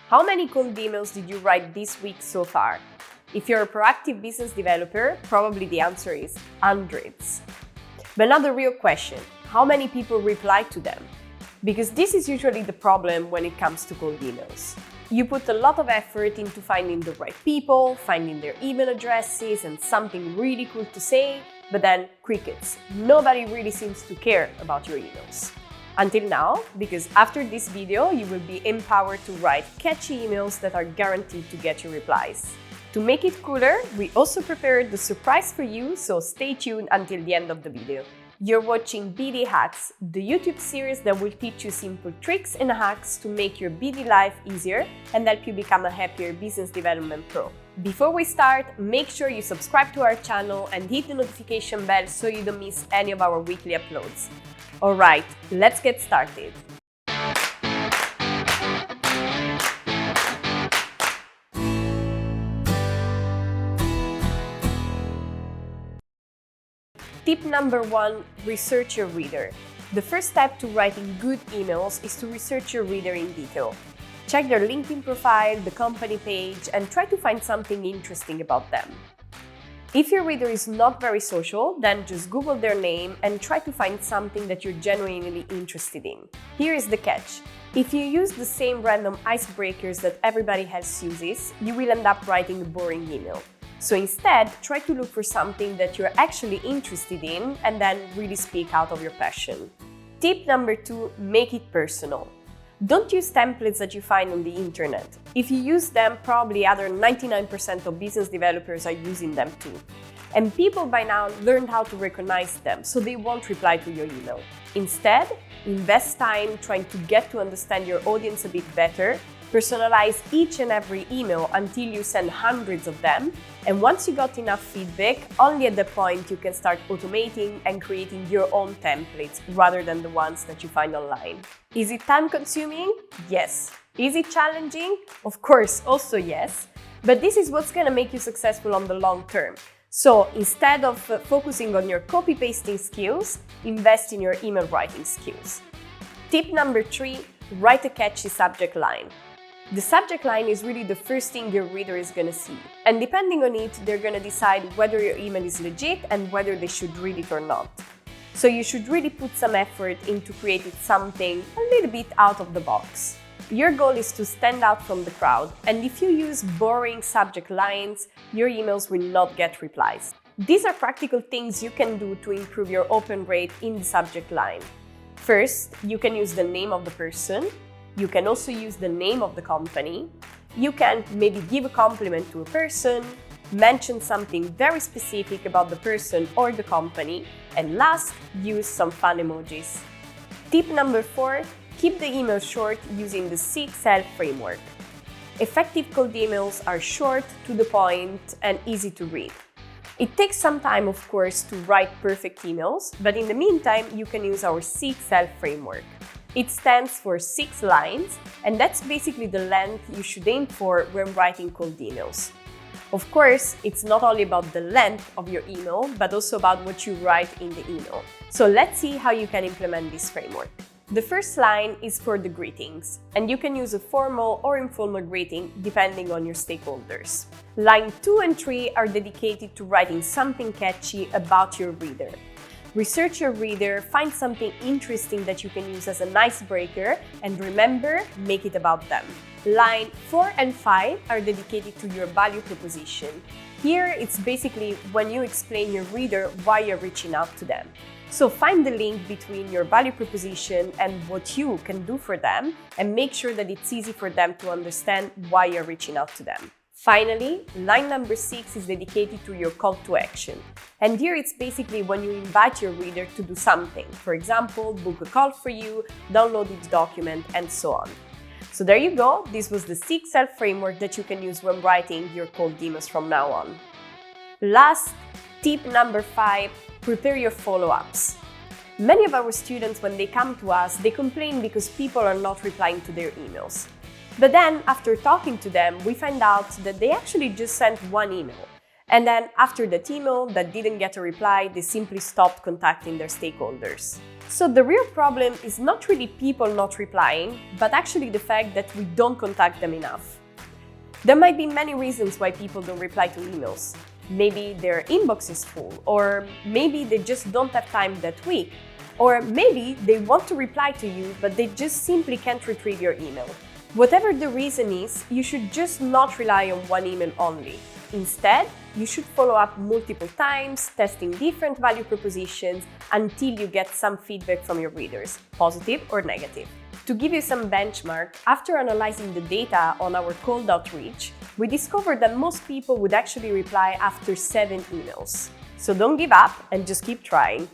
How many cold emails did you write this week so far? If you're a proactive business developer, probably the answer is hundreds. But now the real question, how many people reply to them? Because this is usually the problem when it comes to cold emails. You put a lot of effort into finding the right people, finding their email addresses and something really cool to say, but then crickets. Nobody really seems to care about your emails. Until now, because after this video, you will be empowered to write catchy emails that are guaranteed to get your replies. To make it cooler, we also prepared the surprise for you, so stay tuned until the end of the video. You're watching BD Hacks, the YouTube series that will teach you simple tricks and hacks to make your BD life easier and help you become a happier business development pro. Before we start, make sure you subscribe to our channel and hit the notification bell so you don't miss any of our weekly uploads. Alright, let's get started. Tip number 1, research your reader. The first step to writing good emails is to research your reader in detail. Check their LinkedIn profile, the company page, and try to find something interesting about them. If your reader is not very social, then just Google their name and try to find something that you're genuinely interested in. Here is the catch. If you use the same random icebreakers that everybody else uses, you will end up writing a boring email. So instead, try to look for something that you're actually interested in and then really speak out of your passion. Tip number 2, make it personal. Don't use templates that you find on the internet. If you use them, probably other 99% of business developers are using them too. And people by now learned how to recognize them, so they won't reply to your email. Instead, invest time trying to get to understand your audience a bit better. Personalize each and every email until you send hundreds of them, and once you got enough feedback, only at that point you can start automating and creating your own templates rather than the ones that you find online. Is it time-consuming? Yes. Is it challenging? Of course, also yes. But this is what's gonna make you successful on the long term. So instead of focusing on your copy-pasting skills, invest in your email writing skills. Tip number 3, write a catchy subject line. The subject line is really the first thing your reader is going to see, and depending on it, they're going to decide whether your email is legit and whether they should read it or not. So you should really put some effort into creating something a little bit out of the box. Your goal is to stand out from the crowd, and if you use boring subject lines, your emails will not get replies. These are practical things you can do to improve your open rate in the subject line. First, you can use the name of the person. You can also use the name of the company. You can maybe give a compliment to a person, mention something very specific about the person or the company, and last, use some fun emojis. Tip number 4, keep the email short using the 6L framework. Effective cold emails are short, to the point, and easy to read. It takes some time, of course, to write perfect emails, but in the meantime, you can use our 6L framework. It stands for 6 lines, and that's basically the length you should aim for when writing cold emails. Of course, it's not only about the length of your email, but also about what you write in the email. So let's see how you can implement this framework. The first line is for the greetings, and you can use a formal or informal greeting depending on your stakeholders. Line 2 and 3 are dedicated to writing something catchy about your reader. Research your reader, find something interesting that you can use as an icebreaker, and remember, make it about them. Line 4 and 5 are dedicated to your value proposition. Here, it's basically when you explain your reader why you're reaching out to them. So find the link between your value proposition and what you can do for them, and make sure that it's easy for them to understand why you're reaching out to them. Finally, line number 6 is dedicated to your call to action. And here it's basically when you invite your reader to do something. For example, book a call for you, download this document, and so on. So there you go. This was the 6L framework that you can use when writing your cold emails from now on. Last, tip number 5, prepare your follow-ups. Many of our students, when they come to us, they complain because people are not replying to their emails. But then, after talking to them, we find out that they actually just sent one email. And then, after that email that didn't get a reply, they simply stopped contacting their stakeholders. So the real problem is not really people not replying, but actually the fact that we don't contact them enough. There might be many reasons why people don't reply to emails. Maybe their inbox is full, or maybe they just don't have time that week, or maybe they want to reply to you, but they just simply can't retrieve your email. Whatever the reason is, you should just not rely on one email only. Instead, you should follow up multiple times, testing different value propositions until you get some feedback from your readers, positive or negative. To give you some benchmark, after analyzing the data on our cold outreach, we discovered that most people would actually reply after 7 emails. So don't give up and just keep trying.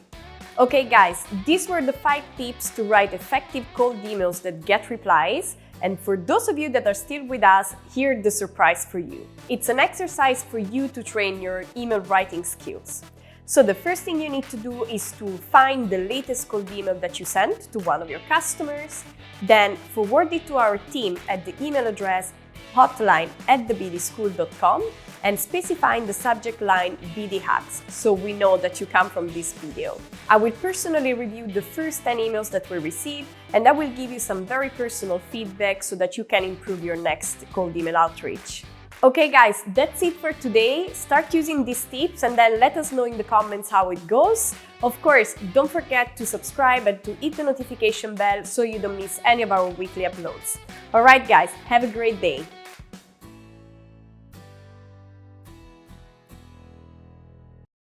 Okay guys, these were the 5 tips to write effective cold emails that get replies. And for those of you that are still with us, here's the surprise for you. It's an exercise for you to train your email writing skills. So the first thing you need to do is to find the latest cold email that you sent to one of your customers, then forward it to our team at the email address hotline@thebdschool.com and specify in the subject line BD hacks, so we know that you come from this video. I will personally review the first 10 emails that we received, and I will give you some very personal feedback so that you can improve your next cold email outreach. Okay guys, that's it for today. Start using these tips and then let us know in the comments how it goes. Of course, don't forget to subscribe and to hit the notification bell so you don't miss any of our weekly uploads. Alright guys, have a great day!